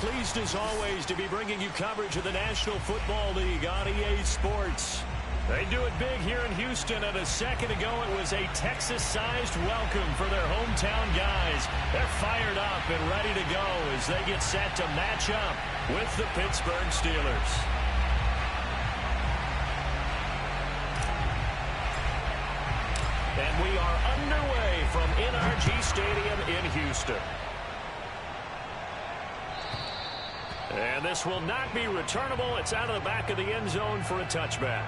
Pleased as always to be bringing you coverage of the National Football League on EA Sports. They do it big here in Houston, and a second ago it was a Texas-sized welcome for their hometown guys. They're fired up and ready to go as they get set to match up with the Pittsburgh Steelers. And we are underway from NRG Stadium in Houston. And this will not be returnable. It's out of the back of the end zone for a touchback.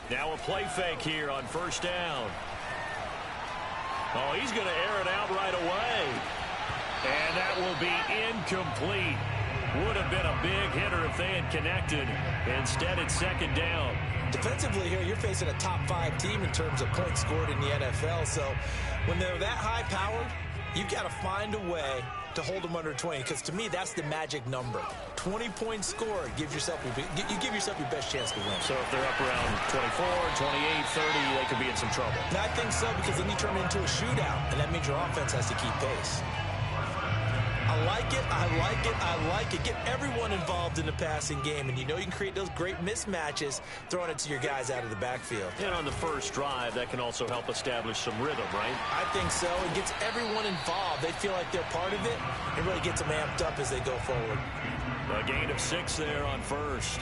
Now a play fake here on first down. Oh, he's going to air it out right away. And that will be incomplete. Would have been a big hitter if they had connected. Instead, it's second down. Defensively here, you're facing a top 5 team in terms of points scored in the NFL. So when they're that high-powered, you've got to find a way to hold them under 20. Because to me, that's the magic number. 20 points scored. You give yourself your best chance to win. So if they're up around 24, 28, 30, they could be in some trouble. And I think so, because then you turn it into a shootout. And that means your offense has to keep pace. I like it, I like it, I like it. Get everyone involved in the passing game, and you know you can create those great mismatches throwing it to your guys out of the backfield. And on the first drive, that can also help establish some rhythm, right? I think so. It gets everyone involved. They feel like they're part of it. It really gets them amped up as they go forward. A gain of 6 there on first.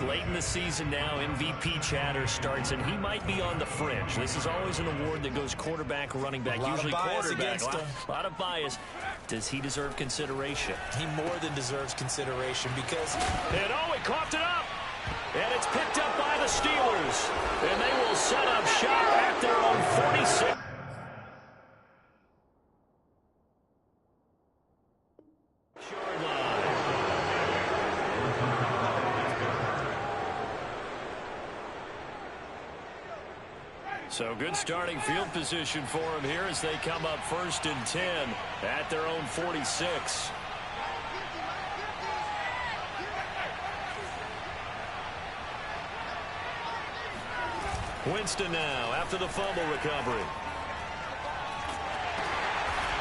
Late in the season now, MVP chatter starts, and he might be on the fringe. This is always an award that goes quarterback or running back, usually quarterback. A lot of bias. Does he deserve consideration? He more than deserves consideration because... And he coughed it up. And it's picked up by the Steelers. And they will set up shop at their own 46. So good starting field position for him here as they come up 1st and 10 at their own 46. Winston now after the fumble recovery.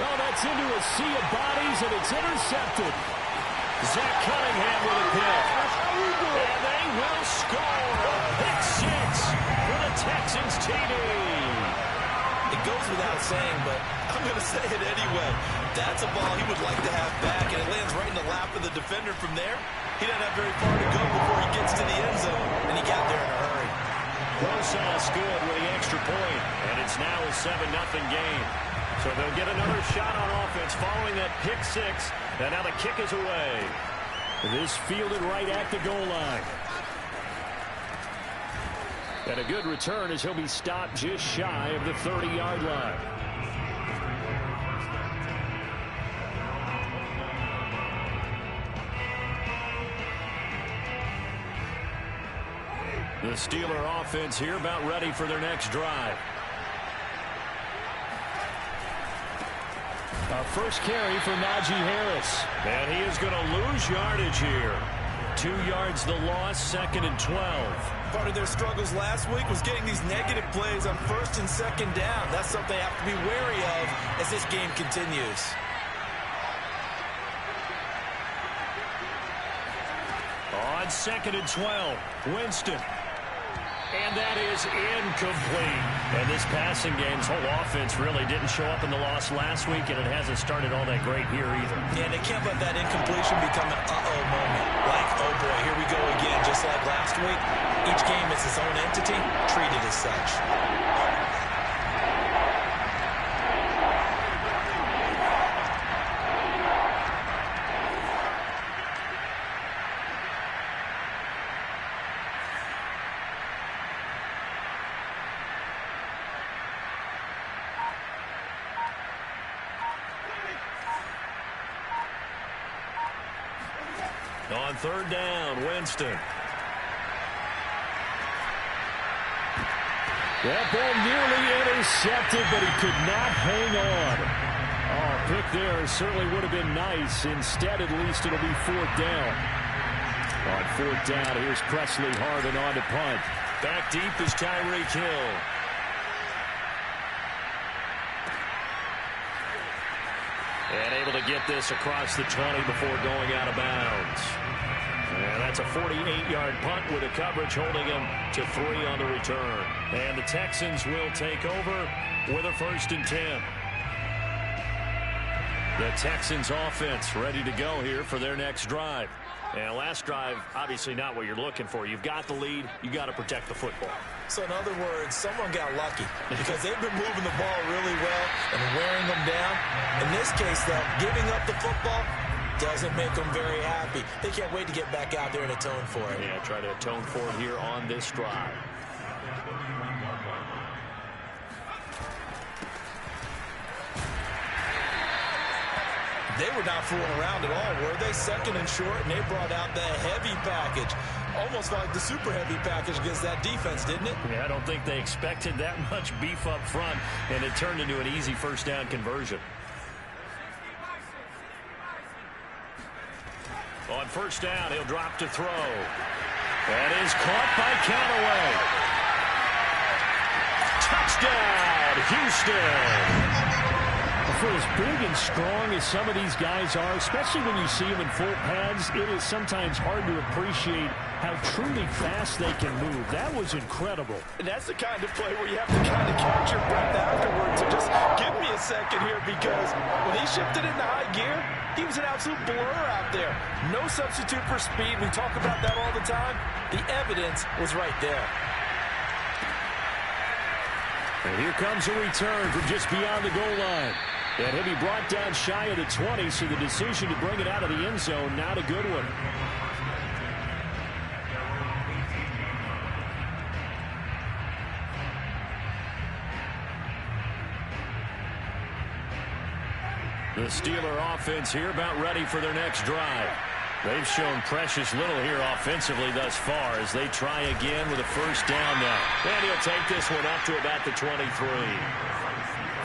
Oh, that's into a sea of bodies, and it's intercepted. Zach Cunningham with a pick. And they will score a pick 6 for the Texans TD. It goes without saying, but I'm going to say it anyway. That's a ball he would like to have back, and it lands right in the lap of the defender from there. He doesn't have very far to go before he gets to the end zone, and he got there in a hurry. Rosas good with the extra point, and it's now a 7-0 game. So they'll get another shot on offense following that pick 6, and now the kick is away. This fielded right at the goal line. And a good return as he'll be stopped just shy of the 30-yard line. The Steeler offense here about ready for their next drive. A first carry for Najee Harris. And he is going to lose yardage here. 2 yards the loss, 2nd and 12. Part of their struggles last week was getting these negative plays on 1st and 2nd down. That's something they have to be wary of as this game continues. On 2nd and 12, Winston. And that is incomplete. And this passing game's whole offense really didn't show up in the loss last week, and it hasn't started all that great here either. Yeah, and they can't let that incompletion become an uh-oh moment. Like, oh boy, here we go again, just like last week. Each game is its own entity, treated as such. On 3rd down, Winston. That ball nearly intercepted, but he could not hang on. Oh, pick there certainly would have been nice. Instead, at least it'll be fourth down. On fourth down, here's Presley Harvin on to punt. Back deep is Tyreek Hill. And able to get this across the 20 before going out of bounds. And that's a 48-yard punt with a coverage holding him to 3 on the return. And the Texans will take over with a 1st and 10. The Texans offense ready to go here for their next drive. And last drive, obviously not what you're looking for. You've got the lead. You got to protect the football. So in other words, someone got lucky because they've been moving the ball really well and wearing them down. In this case, though, giving up the football doesn't make them very happy. They can't wait to get back out there and atone for it. Yeah, try to atone for it here on this drive. They were not fooling around at all, were they? 2nd and short, and they brought out the heavy package. Almost like the super heavy package against that defense, didn't it? Yeah, I don't think they expected that much beef up front, and it turned into an easy 1st down conversion. On 1st down, he'll drop to throw. That is caught by Callaway. Touchdown, Houston! For as big and strong as some of these guys are, especially when you see them in full pads, it is sometimes hard to appreciate how truly fast they can move. That was incredible. And that's the kind of play where you have to kind of catch your breath afterwards. So just give me a second here, because when he shifted into high gear, he was an absolute blur out there. No substitute for speed. We talk about that all the time. The evidence was right there. And here comes a return from just beyond the goal line. And he'll be brought down shy of the 20, so the decision to bring it out of the end zone, not a good one. The Steeler offense here about ready for their next drive. They've shown precious little here offensively thus far as they try again with a 1st down now. And he'll take this one up to about the 23.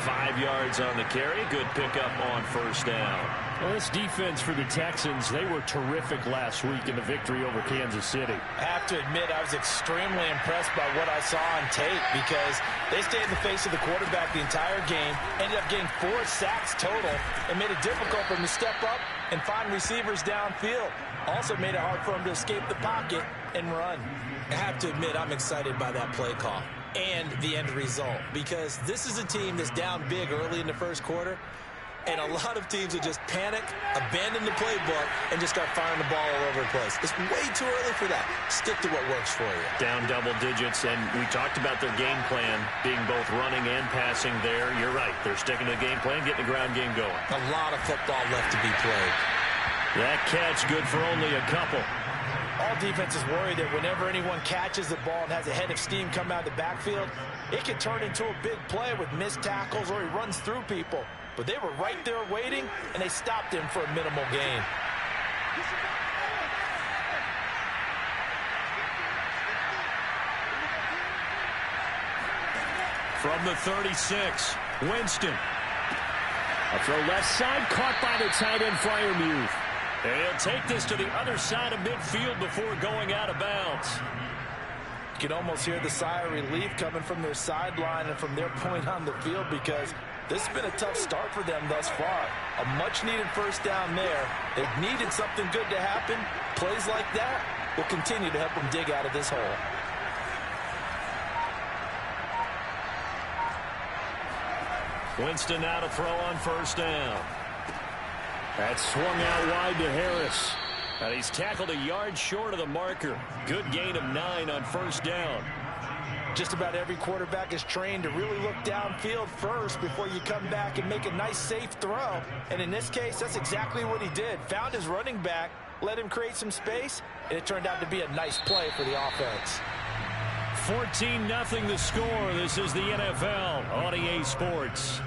5 yards on the carry. Good pickup on 1st down. Well, this defense for the Texans, they were terrific last week in the victory over Kansas City. I have to admit, I was extremely impressed by what I saw on tape, because they stayed in the face of the quarterback the entire game, ended up getting 4 sacks total, and made it difficult for him to step up and find receivers downfield. Also made it hard for him to escape the pocket and run. I have to admit, I'm excited by that play call and the end result, because this is a team that's down big early in the 1st quarter, and a lot of teams will just panic, abandon the playbook, and just start firing the ball all over the place. It's way too early for that. Stick to what works for you. Down double digits, and we talked about their game plan being both running and passing there. You're right. They're sticking to the game plan, getting the ground game going. A lot of football left to be played. That catch good for only a couple. All defenses worry that whenever anyone catches the ball and has a head of steam come out of the backfield, it can turn into a big play with missed tackles or he runs through people. But they were right there waiting, and they stopped him for a minimal gain. From the 36, Winston. A throw left side, caught by the tight end, Freiermuth. And he'll take this to the other side of midfield before going out of bounds. You can almost hear the sigh of relief coming from their sideline and from their point on the field, because this has been a tough start for them thus far. A much-needed 1st down there. They've needed something good to happen. Plays like that will continue to help them dig out of this hole. Winston now to throw on 1st down. That swung out wide to Harris. And he's tackled a yard short of the marker. Good gain of 9 on 1st down. Just about every quarterback is trained to really look downfield first before you come back and make a nice, safe throw. And in this case, that's exactly what he did. Found his running back, let him create some space, and it turned out to be a nice play for the offense. 14-0 the score. This is the NFL on EA Sports.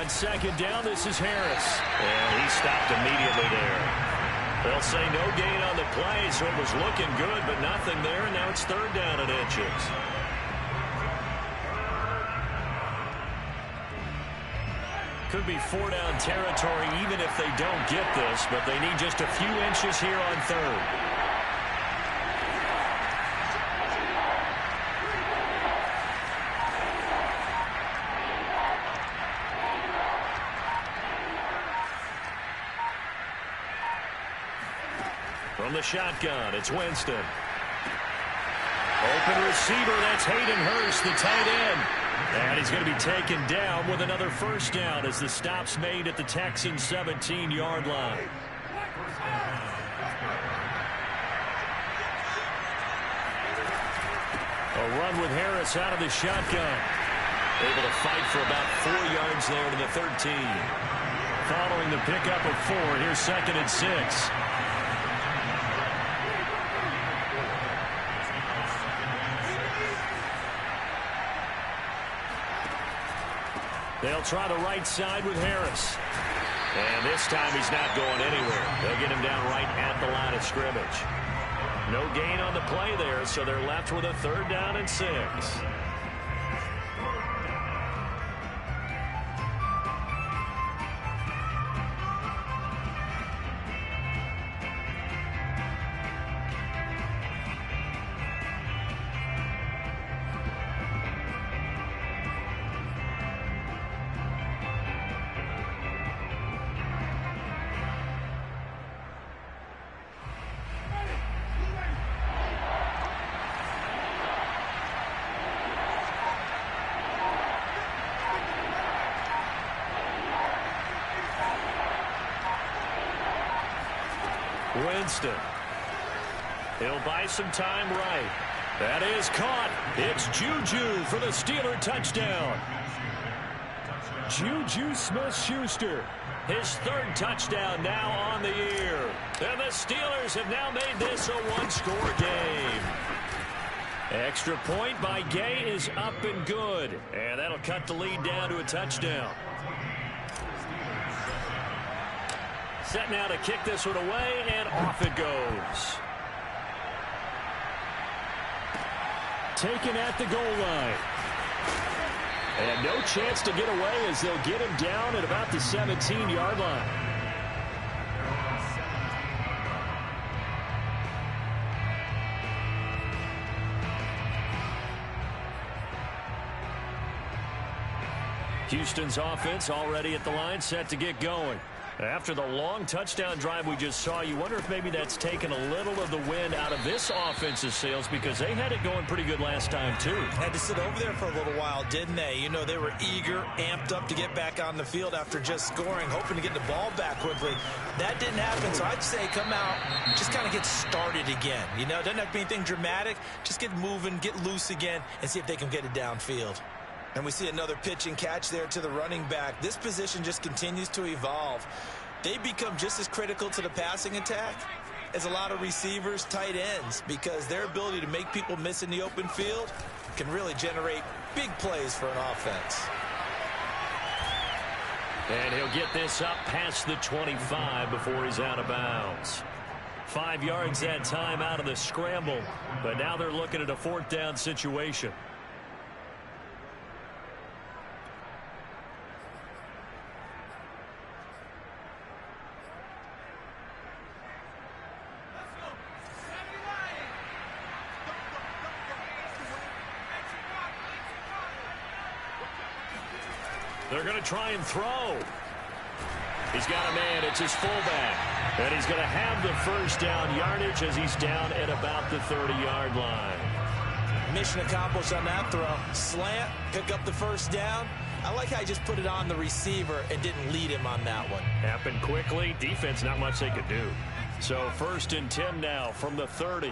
on second down. This is Harris. And he stopped immediately there. They'll say no gain on the play, so it was looking good, but nothing there, and now it's third down and inches. Could be four-down territory even if they don't get this, but they need just a few inches here on third. From the shotgun, it's Winston. Open receiver, that's Hayden Hurst, the tight end. And he's going to be taken down with another first down as the stop's made at the Texans' 17-yard line. A run with Harris out of the shotgun. Able to fight for about 4 yards there to the 13. Following the pickup of 4, here's second and 6. They'll try the right side with Harris. And this time he's not going anywhere. They'll get him down right at the line of scrimmage. No gain on the play there, so they're left with a third down and 6. Winston. He'll buy some time right. That is caught. It's Juju for the Steeler touchdown. Juju Smith-Schuster. His third touchdown now on the year. And the Steelers have now made this a one-score game. Extra point by Gay is up and good. And that'll cut the lead down to a touchdown. Set now to kick this one away, and off it goes. Taken at the goal line. And no chance to get away as they'll get him down at about the 17-yard line. Houston's offense already at the line, set to get going. After the long touchdown drive we just saw, you wonder if maybe that's taken a little of the wind out of this offense's sails, because they had it going pretty good last time, too. Had to sit over there for a little while, didn't they? You know, they were eager, amped up to get back on the field after just scoring, hoping to get the ball back quickly. That didn't happen, so I'd say come out, just kind of get started again. You know, doesn't have to be anything dramatic. Just get moving, get loose again, and see if they can get it downfield. And we see another pitch and catch there to the running back. This position just continues to evolve. They become just as critical to the passing attack as a lot of receivers, tight ends, because their ability to make people miss in the open field can really generate big plays for an offense. And he'll get this up past the 25 before he's out of bounds. 5 yards that time out of the scramble, but now they're looking at a fourth down situation. They're going to try and throw. He's got a man. It's his fullback. And he's going to have the first down yardage as he's down at about the 30-yard line. Mission accomplished on that throw. Slant, pick up the first down. I like how he just put it on the receiver and didn't lead him on that one. Happened quickly. Defense, not much they could do. So 1st and 10 now from the 30.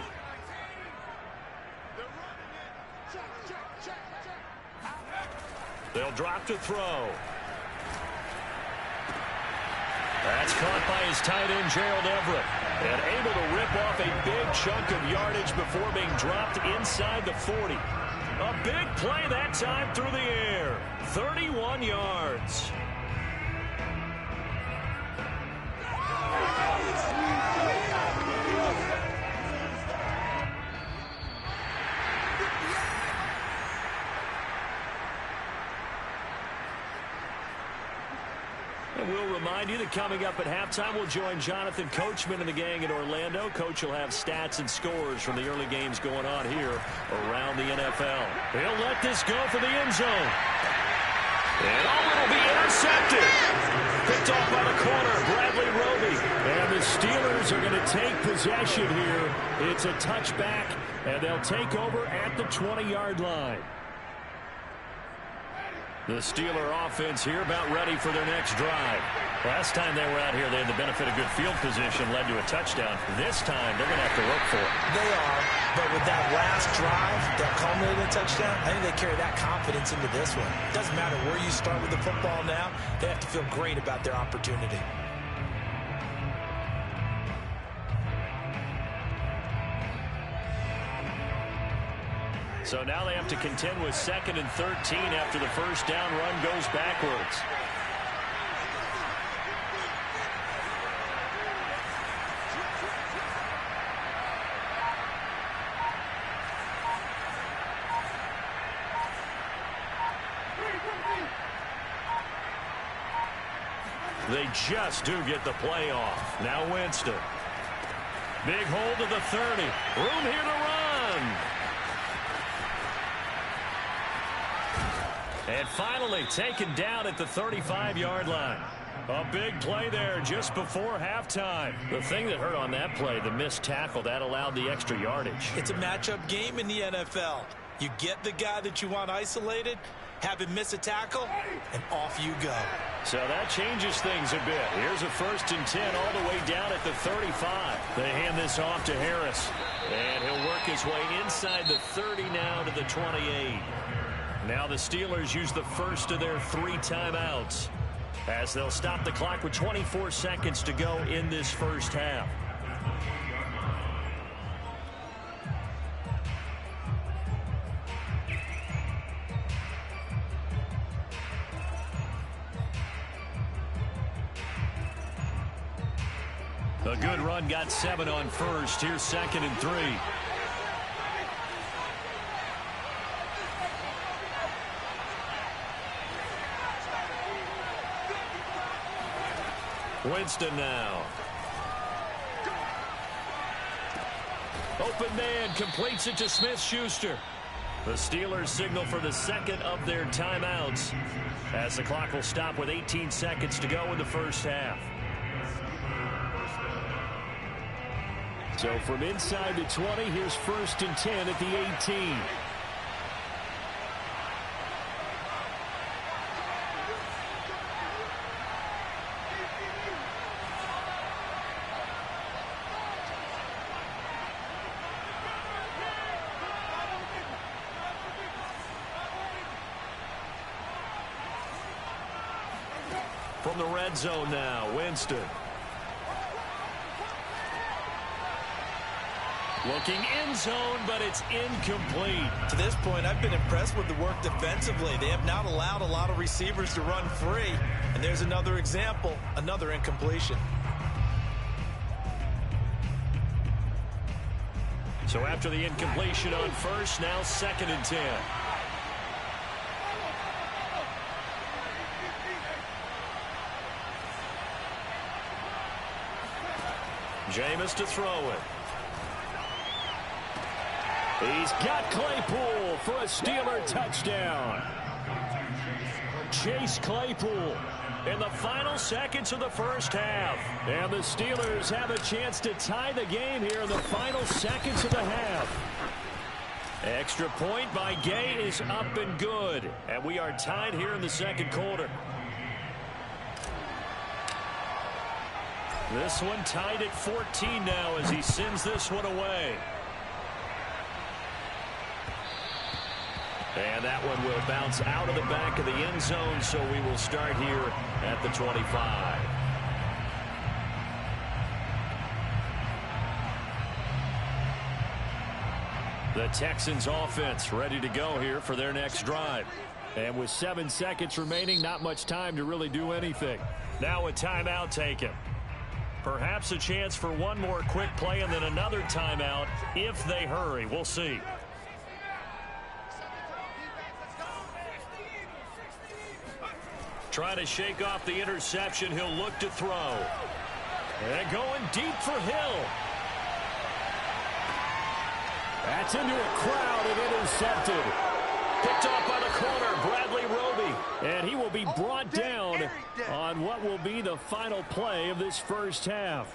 They'll drop to throw. That's caught by his tight end, Gerald Everett. And able to rip off a big chunk of yardage before being dropped inside the 40. A big play that time through the air. 31 yards. remind you that coming up at halftime, we'll join Jonathan Coachman and the gang in Orlando. Coach will have stats and scores from the early games going on here around the NFL. He'll let this go for the end zone. And it'll be intercepted. Picked off by the corner, Bradley Roby. And the Steelers are going to take possession here. It's a touchback, and they'll take over at the 20-yard line. The Steeler offense here about ready for their next drive. Last time they were out here, they had the benefit of good field position, led to a touchdown. This time, they're going to have to work for it. They are, but with that last drive that culminated in a touchdown, I think they carry that confidence into this one. It doesn't matter where you start with the football now. They have to feel great about their opportunity. So now they have to contend with 2nd and 13 after the first down run goes backwards. They just do get the play off. Now Winston. Big hold of the 30. Room here to run. And finally taken down at the 35-yard line. A big play there just before halftime. The thing that hurt on that play, the missed tackle, that allowed the extra yardage. It's a matchup game in the NFL. You get the guy that you want isolated, have him miss a tackle, and off you go. So that changes things a bit. Here's a 1st and 10 all the way down at the 35. They hand this off to Harris. And he'll work his way inside the 30 now to the 28. Now the Steelers use the first of their 3 timeouts as they'll stop the clock with 24 seconds to go in this first half. A good run, got 7 on first. Here's 2nd and 3. Winston now. Open man, completes it to Smith-Schuster. The Steelers signal for the 2nd of their timeouts as the clock will stop with 18 seconds to go in the first half. So from inside the 20, here's 1st and 10 at the 18. From the red zone now, Winston. Looking end zone, but it's incomplete. To this point, I've been impressed with the work defensively. They have not allowed a lot of receivers to run free. And there's another example, another incompletion. So after the incompletion on first, now 2nd and 10. Jameis to throw it. He's got Claypool for a Steeler touchdown. Chase Claypool in the final seconds of the first half. And the Steelers have a chance to tie the game here in the final seconds of the half. Extra point by Gay is up and good. And we are tied here in the second quarter. This one tied at 14 now as he sends this one away. And that one will bounce out of the back of the end zone, so we will start here at the 25. The Texans offense ready to go here for their next drive. And with 7 seconds remaining, not much time to really do anything. Now a timeout taken. Perhaps a chance for one more quick play and then another timeout if they hurry. We'll see. Trying to shake off the interception. He'll look to throw. And going deep for Hill. That's into a crowd and intercepted. Picked off by the corner, Bradley Roby. And he will be brought down on what will be the final play of this first half.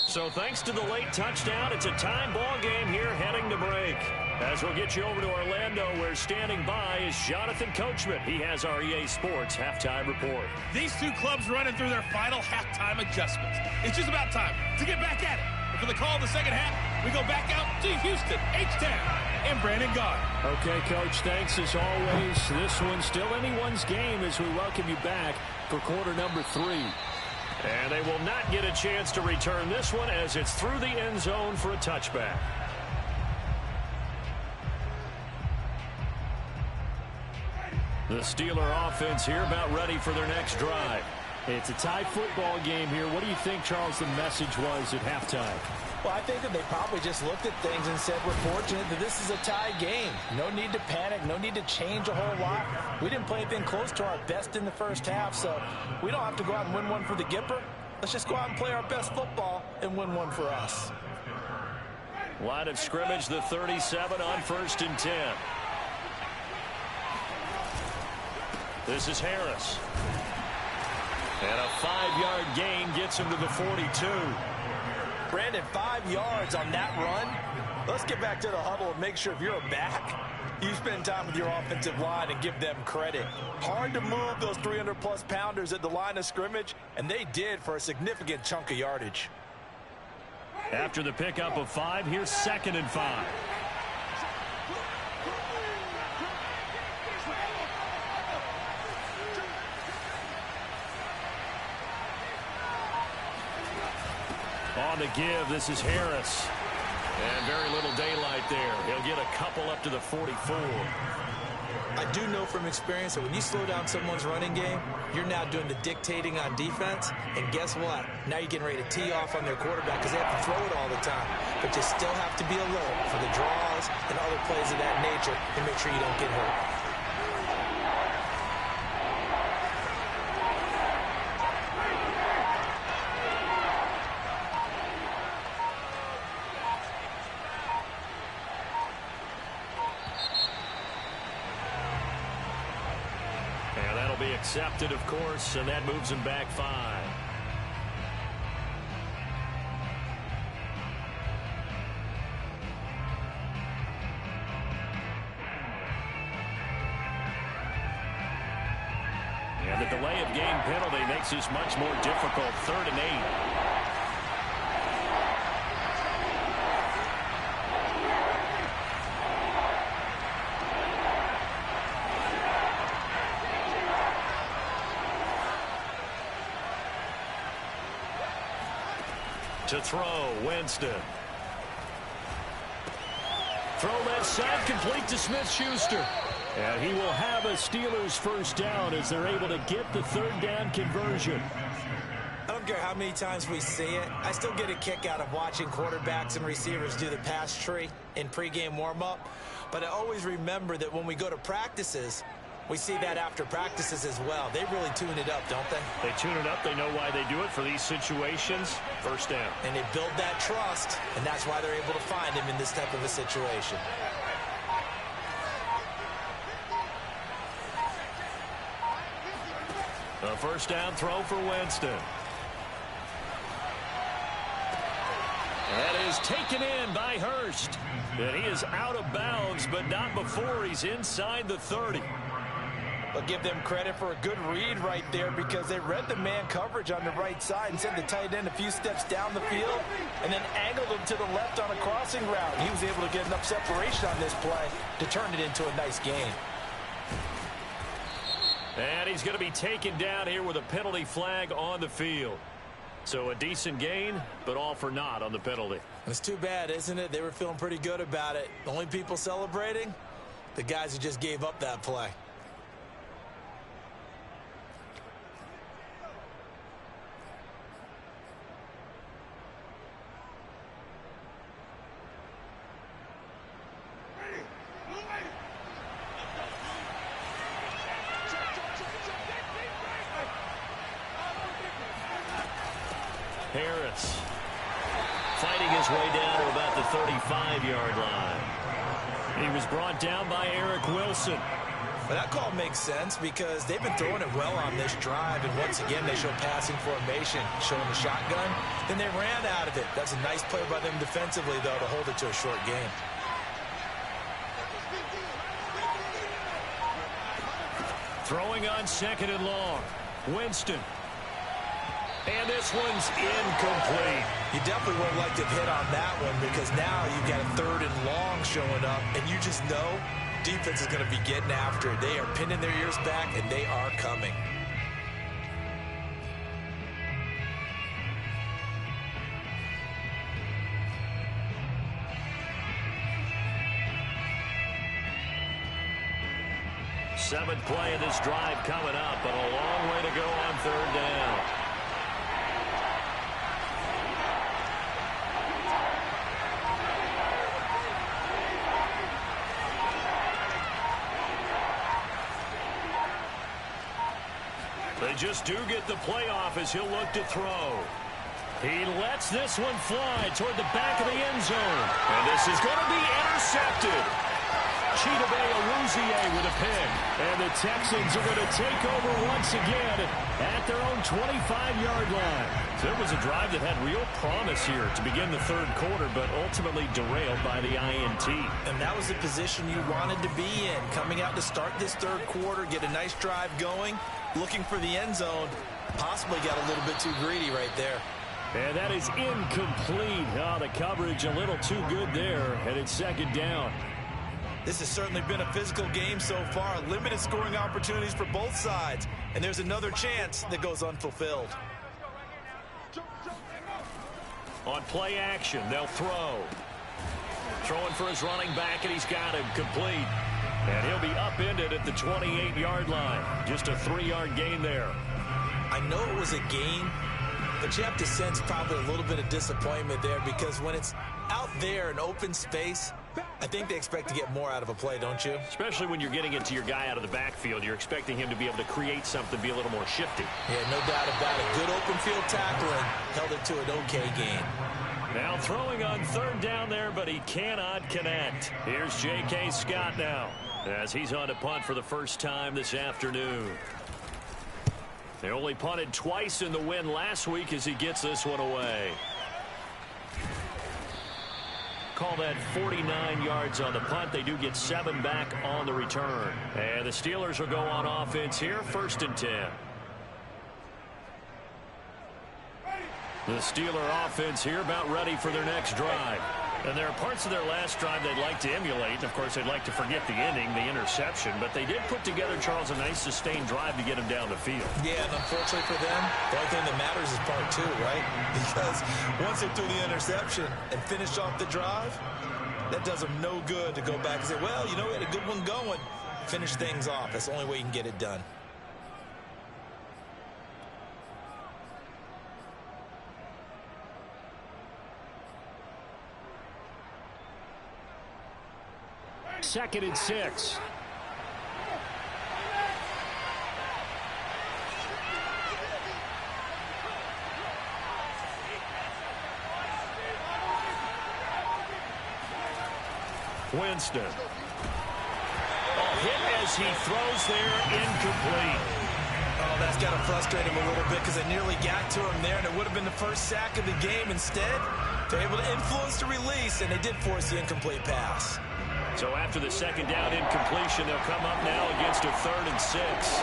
So thanks to the late touchdown, it's a time ball game here heading to break. As we'll get you over to Orlando, where standing by is Jonathan Coachman. He has our EA Sports halftime report. These two clubs running through their final halftime adjustments. It's just about time to get back at it. And for the call of the second half, we go back out to Houston, H-Town, and Brandon Gaudin. Okay, Coach, thanks as always. This one's still anyone's game as we welcome you back for quarter number 3. And they will not get a chance to return this one as it's through the end zone for a touchback. The Steeler offense here about ready for their next drive. It's a tie football game here. What do you think, Charles, the message was at halftime? Well, I think that they probably just looked at things and said, we're fortunate that this is a tie game. No need to panic. No need to change a whole lot. We didn't play anything close to our best in the first half, so we don't have to go out and win one for the Gipper. Let's just go out and play our best football and win one for us. Line of scrimmage, the 37 on 1st and 10. This is Harris. And a 5-yard gain gets him to the 42. Brandon, 5 yards on that run. Let's get back to the huddle and make sure if you're a back, you spend time with your offensive line and give them credit. Hard to move those 300-plus pounders at the line of scrimmage, and they did for a significant chunk of yardage. After the pickup of 5, here's 2nd and 5. On the give, this is Harris. And very little daylight there. He'll get a couple up to the 44. I do know from experience that when you slow down someone's running game, you're now doing the dictating on defense. And guess what? Now you're getting ready to tee off on their quarterback because they have to throw it all the time. But you still have to be alert for the draws and other plays of that nature and make sure you don't get hurt. Accepted, of course, and that moves him back 5. And the delay of game penalty makes this much more difficult. 3rd and 8. To throw, Winston. Throw left side, complete to Smith-Schuster. And he will have a Steelers first down as they're able to get the 3rd down conversion. I don't care how many times we see it. I still get a kick out of watching quarterbacks and receivers do the pass tree in pregame warm-up. But I always remember that when we go to practices, we see that after practices as well. They really tune it up, don't they? They tune it up. They know why they do it for these situations. First down. And they build that trust, and that's why they're able to find him in this type of a situation. A first down throw for Winston. That is taken in by Hurst. And he is out of bounds, but not before he's inside the 30. I'll give them credit for a good read right there because they read the man coverage on the right side and sent the tight end a few steps down the field and then angled him to the left on a crossing route. He was able to get enough separation on this play to turn it into a nice gain. And he's going to be taken down here with a penalty flag on the field. So a decent gain, but all for naught on the penalty. It's too bad, isn't it? They were feeling pretty good about it. The only people celebrating, the guys who just gave up that play. Harris fighting his way down to about the 35-yard line. He was brought down by Eric Wilson. Well, that call makes sense because they've been throwing it well on this drive, and once again they show passing formation, showing the shotgun. Then they ran out of it. That's a nice play by them defensively, though, to hold it to a short game. Throwing on 2nd and long. Winston. And this one's incomplete. You definitely would like to have hit on that one because now you've got a 3rd and long showing up, and you just know defense is going to be getting after it. They are pinning their ears back, and they are coming. Seventh play of this drive coming up, but a long way to go on 3rd down. They just do get the playoff as he'll look to throw. He lets this one fly toward the back of the end zone. And this is going to be intercepted. Chidobe Awuzie with a pick. And the Texans are going to take over once again at their own 25-yard line. So it was a drive that had real promise here to begin the 3rd quarter, but ultimately derailed by the INT. And that was the position you wanted to be in. Coming out to start this 3rd quarter, get a nice drive going, looking for the end zone. Possibly got a little bit too greedy right there. And that is incomplete. Oh, the coverage a little too good there, and it's 2nd down. This has certainly been a physical game so far. Limited scoring opportunities for both sides. And there's another chance that goes unfulfilled. On play action, they'll throw. Throwing for his running back, and he's got him complete. And he'll be upended at the 28-yard line. Just a 3-yard gain there. I know it was a gain, but you have to sense probably a little bit of disappointment there because when it's out there in open space, I think they expect to get more out of a play, don't you? Especially when you're getting it to your guy out of the backfield. You're expecting him to be able to create something, be a little more shifty. Yeah, no doubt about it. Good open field tackling. Held it to an okay gain. Now throwing on 3rd down there, but he cannot connect. Here's J.K. Scott now as he's on to punt for the first time this afternoon. They only punted twice in the win last week as he gets this one away. Call that 49 yards on the punt. They do get 7 back on the return. And the Steelers will go on offense here, 1st and 10. The Steeler offense here about ready for their next drive. And there are parts of their last drive they'd like to emulate. Of course, they'd like to forget the ending, the interception. But they did put together, Charles, a nice sustained drive to get him down the field. Yeah, and unfortunately for them, the only thing that matters is part 2, right? Because once they threw the interception and finished off the drive, that does them no good to go back and say, well, you know, we had a good one going. Finish things off. That's the only way you can get it done. Second and 6. Winston. Hit as he throws there, incomplete. Oh, that's got to frustrate him a little bit because they nearly got to him there, and it would have been the first sack of the game. Instead, they're able to influence the release, and they did force the incomplete pass. So after the 2nd down incompletion, they'll come up now against a 3rd and 6.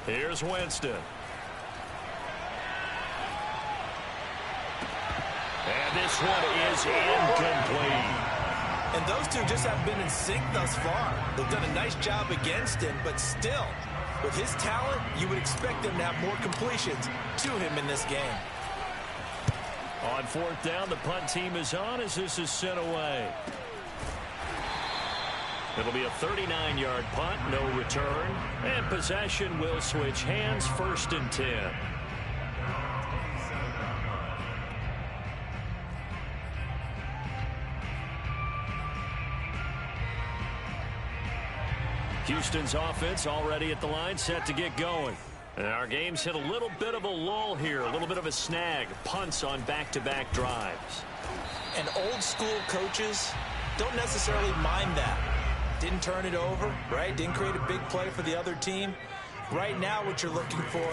Here's Winston. And this one is incomplete. And those two just haven't been in sync thus far. They've done a nice job against him, but still, with his talent, you would expect them to have more completions to him in this game. On fourth down, the punt team is on as this is sent away. It'll be a 39-yard punt, no return, and possession will switch hands, 1st and 10. Houston's offense already at the line, set to get going. And our game's hit a little bit of a lull here, a little bit of a snag. Punts on back-to-back drives. And old-school coaches don't necessarily mind that. Didn't turn it over, right? Didn't create a big play for the other team. Right now what you're looking for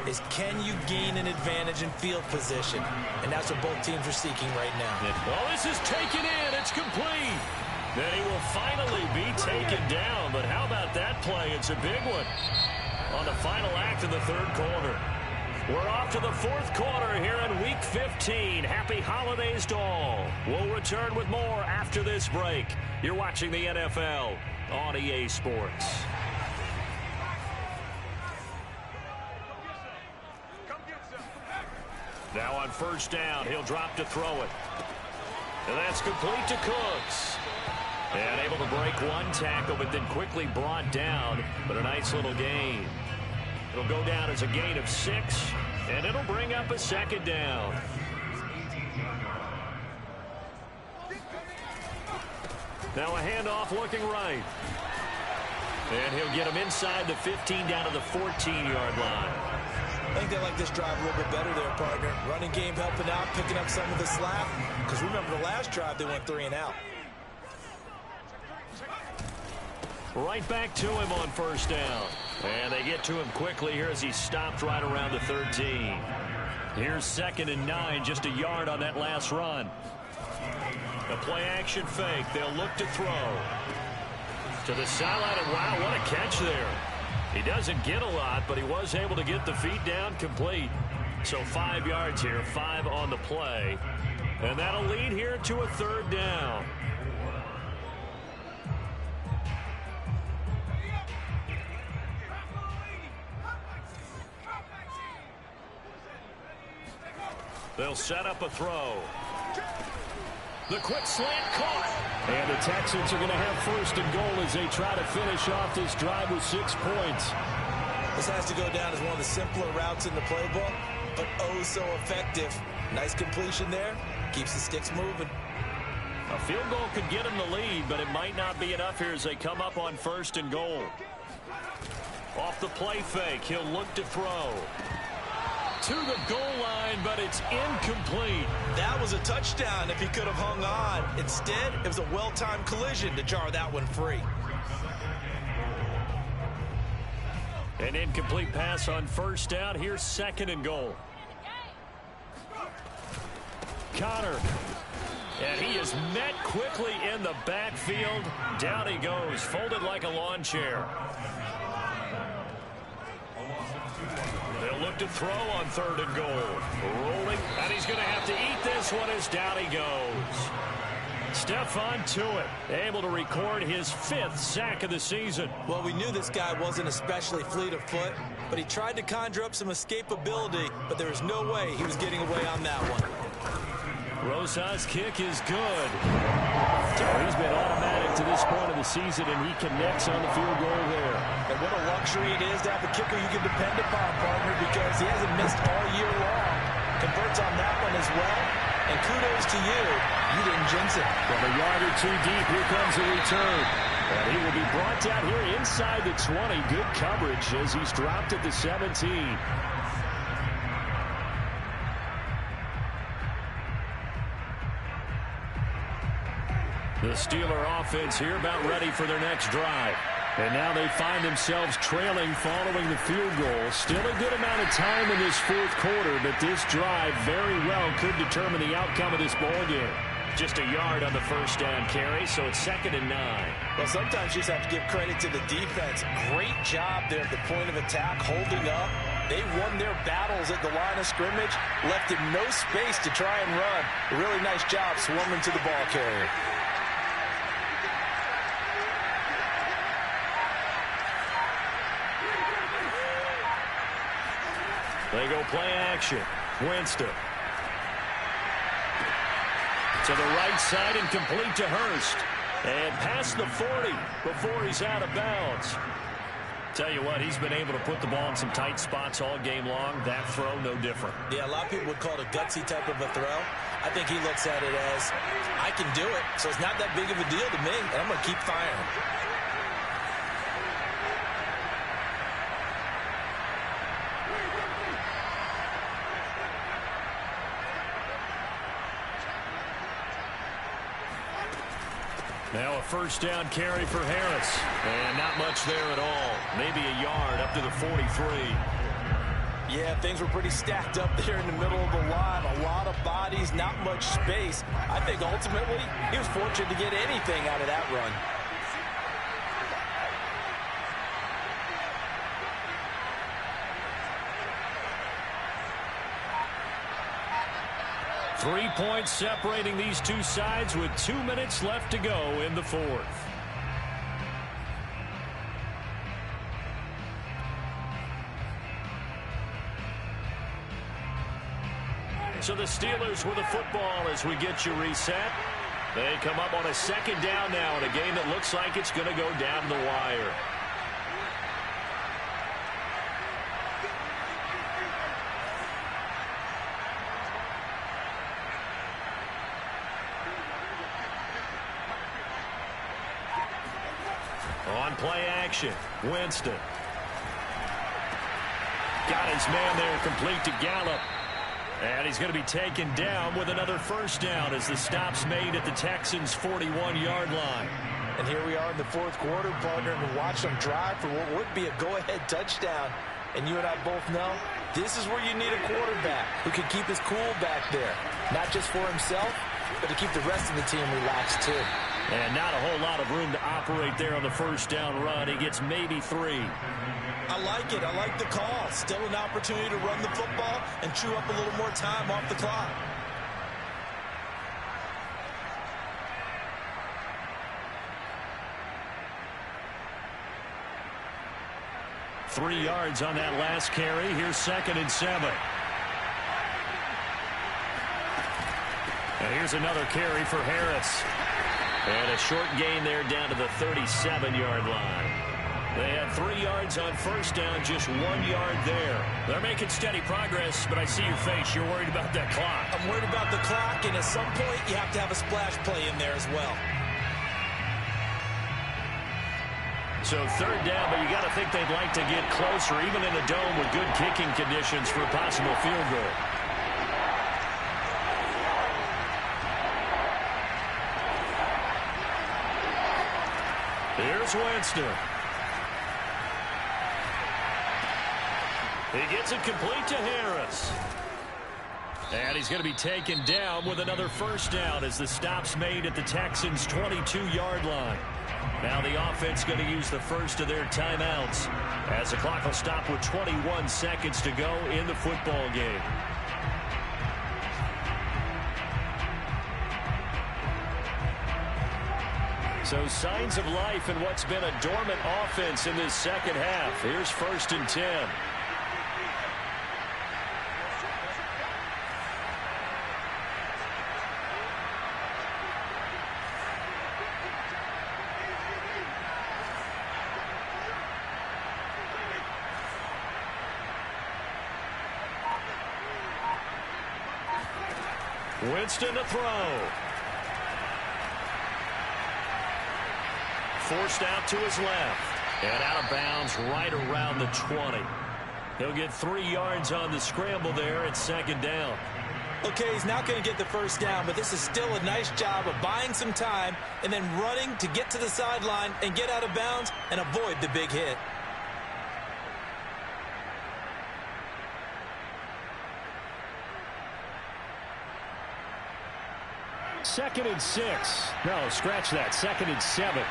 is, can you gain an advantage in field position? And that's what both teams are seeking right now. Well, this is taken in. It's complete. Then he will finally be taken down. But how about that play? It's a big one on the final act of the 3rd quarter. We're off to the 4th quarter here in Week 15. Happy holidays to all. We'll return with more after this break. You're watching the NFL on EA Sports. Now on 1st down, he'll drop to throw it. And that's complete to Cooks. And able to break one tackle, but then quickly brought down. But a nice little gain. It'll go down as a gain of 6, and it'll bring up a 2nd down. Now a handoff looking right. And he'll get him inside the 15 down to the 14-yard line. I think they like this drive a little bit better there, partner. Running game helping out, picking up some of the slack. Because remember, the last drive, they went 3 and out. Right back to him on 1st down. And they get to him quickly here as he stopped right around the 13. Here's 2nd and 9, just a yard on that last run. A play-action fake. They'll look to throw. To the sideline, and wow, what a catch there. He doesn't get a lot, but he was able to get the feet down complete. So 5 yards here, 5 on the play. And that'll lead here to a 3rd down. They'll set up a throw. The quick slant caught. And the Texans are going to have 1st and goal as they try to finish off this drive with 6 points. This has to go down as one of the simpler routes in the playbook, but oh so effective. Nice completion there. Keeps the sticks moving. A field goal could get him the lead, but it might not be enough here as they come up on 1st and goal. Off the play fake, he'll look to throw. To the goal line, but it's incomplete. That was a touchdown if he could have hung on. Instead, it was a well-timed collision to jar that one free. An incomplete pass on 1st down. Here's 2nd and goal. Connor. And he is met quickly in the backfield. Down he goes, folded like a lawn chair. They'll look to throw on 3rd and goal. Rolling, and he's going to have to eat this one as down he goes. Stephon Tuitt able to record his 5th sack of the season. Well, we knew this guy wasn't especially fleet of foot, but he tried to conjure up some escapability, but there was no way he was getting away on that one. Rosa's kick is good. So he's been automatic to this point of the season, and he connects on the field goal there. And what a luxury it is to have a kicker you can depend upon, partner, because he hasn't missed all year long. Converts on that one as well. And kudos to you. You didn't jinx it. From a yard or 2 deep, here comes a return. And he will be brought down here inside the 20. Good coverage as he's dropped at the 17. The Steeler offense here about ready for their next drive. And now they find themselves trailing following the field goal. Still a good amount of time in this 4th quarter, but this drive very well could determine the outcome of this ball game. Just a yard on the 1st down carry, so it's 2nd and 9. Well, sometimes you just have to give credit to the defense. Great job there at the point of attack, holding up. They won their battles at the line of scrimmage, left him no space to try and run. A really nice job swarming to the ball carrier. They go play action. Winston. To the right side and complete to Hurst. And past the 40 before he's out of bounds. Tell you what, he's been able to put the ball in some tight spots all game long. That throw, no different. Yeah, a lot of people would call it a gutsy type of a throw. I think he looks at it as, I can do it, so it's not that big of a deal to me, and I'm going to keep firing. Now a first down carry for Harris. And not much there at all. Maybe a yard up to the 43. Yeah, things were pretty stacked up there in the middle of the line. A lot of bodies, not much space. I think ultimately he was fortunate to get anything out of that run. Three points separating these two sides with 2 minutes left to go in the fourth. So the Steelers with the football as we get you reset. They come up on a second down now in a game that looks like it's going to go down the wire. On play action, Winston. Got his man there, complete to Gallup. And he's going to be taken down with another first down as the stop's made at the Texans' 41-yard line. And here we are in the fourth quarter, partner, and watch them drive for what would be a go-ahead touchdown. And you and I both know this is where you need a quarterback who can keep his cool back there. Not just for himself, but to keep the rest of the team relaxed too. And not a whole lot of room to operate there on the first down run. He gets maybe 3. I like it. I like the call. Still an opportunity to run the football and chew up a little more time off the clock. Three yards on that last carry. Here's 2nd and 7. And here's another carry for Harris. And a short gain there down to the 37-yard line. They had 3 yards on first down, just 1 yard there. They're making steady progress, but I see your face. You're worried about that clock. I'm worried about the clock, and at some point, you have to have a splash play in there as well. So 3rd down, but you got to think they'd like to get closer, even in a dome with good kicking conditions for a possible field goal. Here's Winston. He gets it complete to Harris. And he's going to be taken down with another first down as the stop's made at the Texans' 22-yard line. Now the offense going to use the first of their timeouts as the clock will stop with 21 seconds to go in the football game. So signs of life in what's been a dormant offense in this second half. Here's 1st and 10. Winston to throw. Forced out to his left. And out of bounds right around the 20. He'll get 3 yards on the scramble there at 2nd down. Okay, he's not going to get the first down, but this is still a nice job of buying some time and then running to get to the sideline and get out of bounds and avoid the big hit. Second and 6. No, scratch that. 2nd and 7.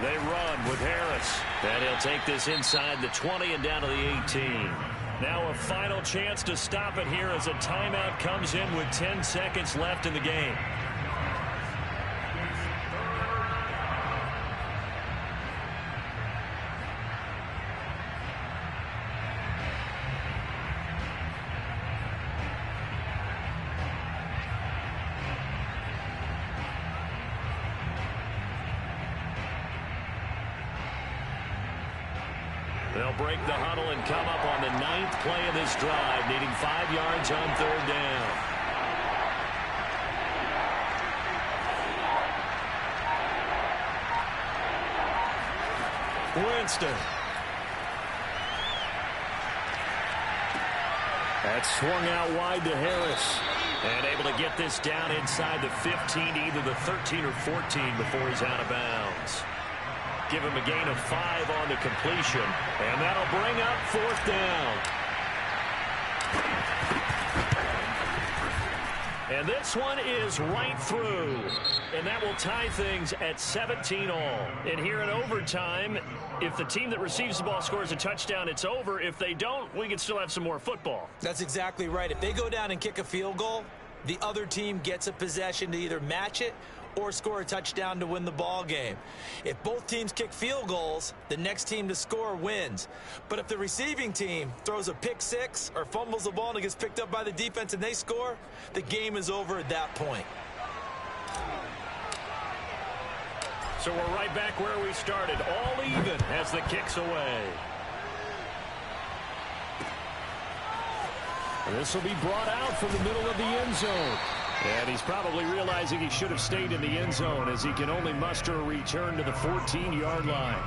They run with Harris. And he'll take this inside the 20 and down to the 18. Now a final chance to stop it here as a timeout comes in with 10 seconds left in the game. They'll break the huddle and come up on the 9th play of this drive, needing 5 yards on 3rd down. Winston. That swung out wide to Harris. And able to get this down inside the 15, either the 13 or 14 before he's out of bounds. Give him a gain of 5 on the completion, and that'll bring up 4th down. And this one is right through, and that will tie things at 17 all. And here in overtime, if the team that receives the ball scores a touchdown, it's over. If they don't, we can still have some more football. That's exactly right. If they go down and kick a field goal, the other team gets a possession to either match it or score a touchdown to win the ball game. If both teams kick field goals, the next team to score wins. But if the receiving team throws a pick six or fumbles the ball and it gets picked up by the defense and they score, the game is over at that point. So we're right back where we started, all even as the kick's away. This will be brought out from the middle of the end zone. And he's probably realizing he should have stayed in the end zone as he can only muster a return to the 14-yard line.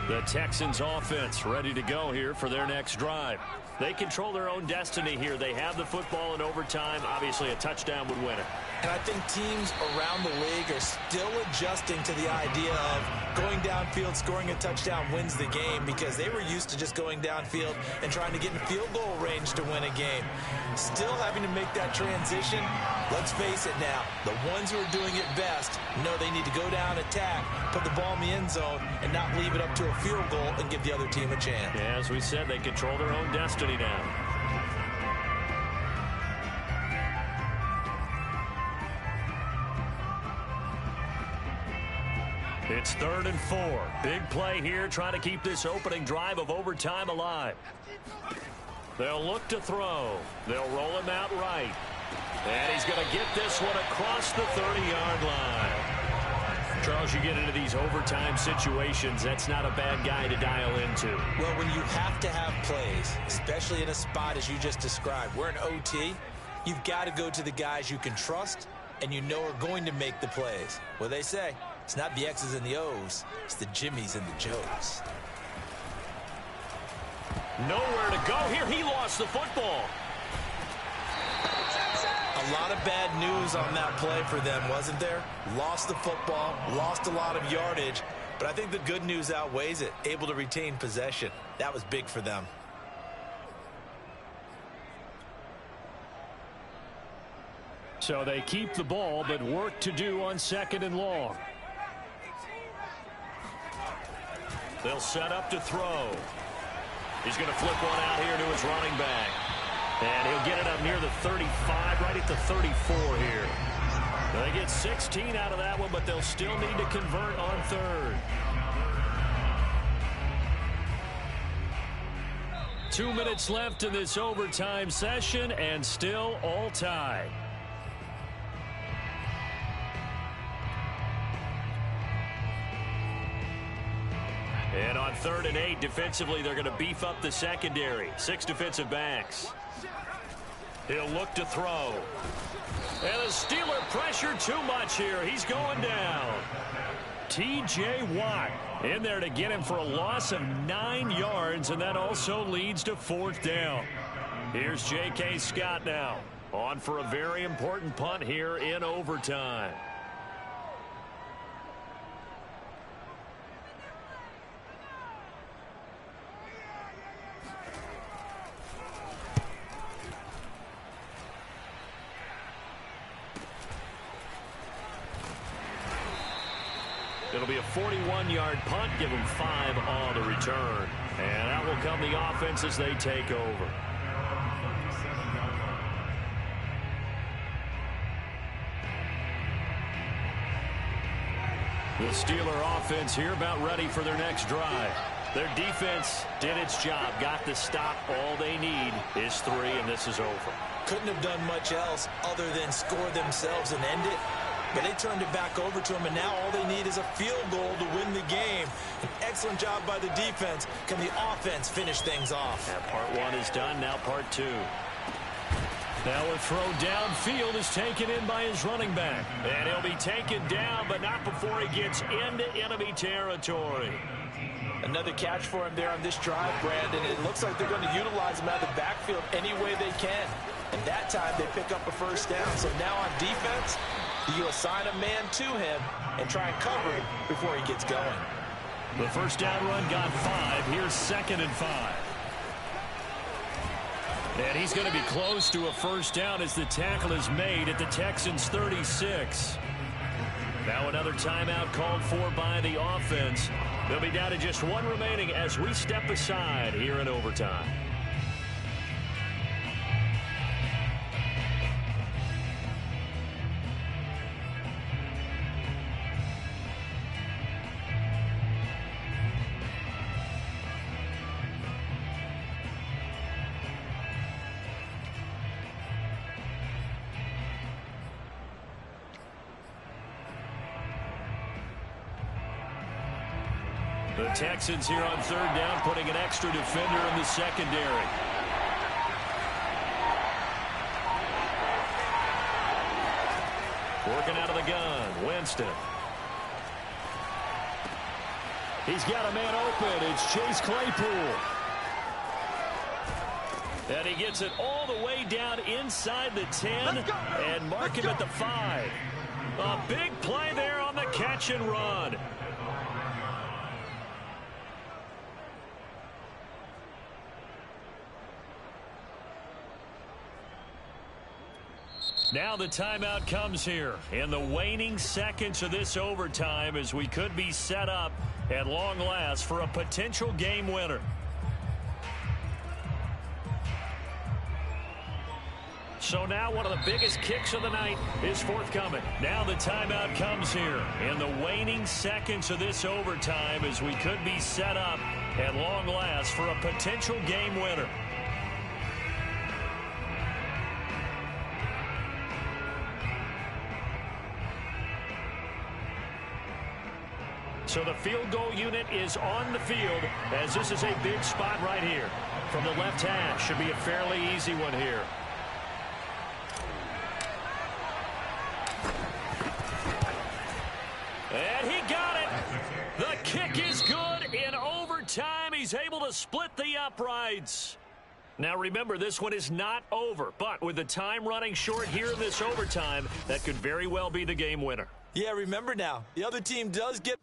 The Texans offense ready to go here for their next drive. They control their own destiny here. They have the football in overtime. Obviously, a touchdown would win it. And I think teams around the league are still adjusting to the idea of going downfield, scoring a touchdown wins the game, because they were used to just going downfield and trying to get in field goal range to win a game. Still having to make that transition. Let's face it now, the ones who are doing it best know they need to go down, attack, put the ball in the end zone, and not leave it up to a field goal and give the other team a chance. Yeah, as we said, they control their own destiny now. It's 3rd and 4. Big play here, trying to keep this opening drive of overtime alive. They'll look to throw. They'll roll him out right. And he's going to get this one across the 30-yard line. Charles, you get into these overtime situations, that's not a bad guy to dial into. Well, when you have to have plays, especially in a spot as you just described, we're in OT, you've got to go to the guys you can trust and you know are going to make the plays. Well, they say, it's not the X's and the O's, it's the Jimmys and the Joes. Nowhere to go here. He lost the football. A lot of bad news on that play for them, wasn't there? Lost the football, lost a lot of yardage, but I think the good news outweighs it. Able to retain possession. That was big for them. So they keep the ball, but work to do on 2nd and long. They'll set up to throw. He's going to flip one out here to his running back. And he'll get it up near the 35, right at the 34 here. They get 16 out of that one, but they'll still need to convert on 3rd. 2 minutes left in this overtime session, and still all tied. And on 3rd and 8, defensively, they're going to beef up the secondary. 6 defensive backs. He'll look to throw. And the Steeler pressure too much here. He's going down. T.J. Watt in there to get him for a loss of 9 yards, and that also leads to 4th down. Here's J.K. Scott now, on for a very important punt here in overtime. It'll be a 41-yard punt. Give him 5 on the return. return. And out will come the offense as they take over. The Steeler offense here about ready for their next drive. Their defense did its job, got the stop. All they need is 3, and this is over. Couldn't have done much else other than score themselves and end it. But they turned it back over to them, and now all they need is a field goal to win the game. An excellent job by the defense. Can the offense finish things off? And part 1 is done, now part 2. Now a throw downfield is taken in by his running back. And he'll be taken down, but not before he gets into enemy territory. Another catch for him there on this drive, Brandon. It looks like they're going to utilize him out of the backfield any way they can. And that time they pick up a first down. So now on defense, you assign a man to him and try and cover him before he gets going. The first down run got 5. Here's 2nd and 5. And he's going to be close to a first down as the tackle is made at the Texans' 36. Now another timeout called for by the offense. They'll be down to just 1 remaining as we step aside here in overtime. The Texans here on 3rd down, putting an extra defender in the secondary. Working out of the gun, Winston. He's got a man open. It's Chase Claypool. And he gets it all the way down inside the 10 and mark him at the 5. A big play there on the catch and run. Now the timeout comes here in the waning seconds of this overtime as we could be set up at long last for a potential game winner. So now one of the biggest kicks of the night is forthcoming. Now the timeout comes here in the waning seconds of this overtime as we could be set up at long last for a potential game winner. So the field goal unit is on the field as this is a big spot right here. From the left hash, should be a fairly easy one here. And he got it. The kick is good in overtime. He's able to split the uprights. Now remember, this one is not over, but with the time running short here in this overtime, that could very well be the game winner. Yeah, remember now, the other team does get...